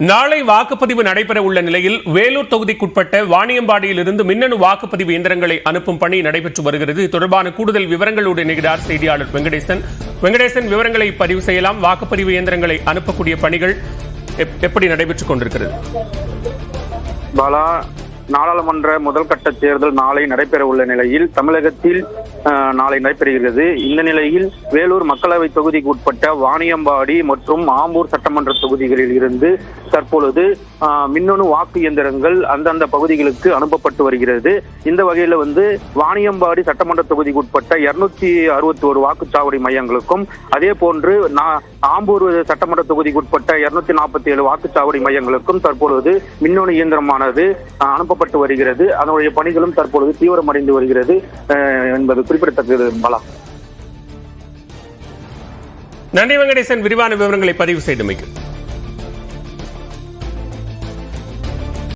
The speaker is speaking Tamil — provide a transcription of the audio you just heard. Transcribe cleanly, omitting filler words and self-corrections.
நாளை வாக்குப்பதிவு நடைபெற உள்ள நிலையில் வேலூர் தொகுதிக்குட்பட்ட வாணியம்பாடியிலிருந்து மின்னணு வாக்குப்பதிவு இயந்திரங்களை அனுப்பும் பணி நடைபெற்று வருகிறது. இது தொடர்பான கூடுதல் விவரங்களோடு இணைகிறார் செய்தியாளர் வெங்கடேசன். விவரங்களை பதிவு செய்யலாம். வாக்குப்பதிவு இயந்திரங்களை அனுப்பக்கூடிய பணிகள் எப்படி நடைபெற்றுக் கொண்டிருக்கிறது? பாலா, நாடாளுமன்ற முதல் கட்ட தேர்தல் நாளை நடைபெற உள்ள நிலையில் தமிழகத்தில் நாளை நடைபெறுகிறது. இந்த நிலையில் வேலூர் மக்களவை தொகுதிக்கு உட்பட்ட வாணியம்பாடி மற்றும் ஆம்பூர் சட்டமன்ற தொகுதிகளில் இருந்து தற்பொழுது மின்னணு வாக்கு இயந்திரங்கள் அந்தந்த பகுதிகளுக்கு அனுப்பப்பட்டு வருகிறது. இந்த வகையில் வாணியம்பாடி சட்டமன்ற தொகுதிக்கு உட்பட்ட 261 வாக்குச்சாவடி மையங்களுக்கும் அதே போன்று ஆம்பூர் சட்டமன்ற தொகுதிக்கு உட்பட்ட 247 வாக்குச்சாவடி மையங்களுக்கும் தற்பொழுது மின்னணு இயந்திரமானது அனுப்பப்பட்டு வருகிறது. அதனுடைய பணிகளும் தற்பொழுது தீவிரமடைந்து வருகிறது என்பது குறிப்பிடத்தக்கது. பாலா, நன்றி வெங்கடேசன், விரிவான விவரங்களை பதிவு செய்தமைக்கு.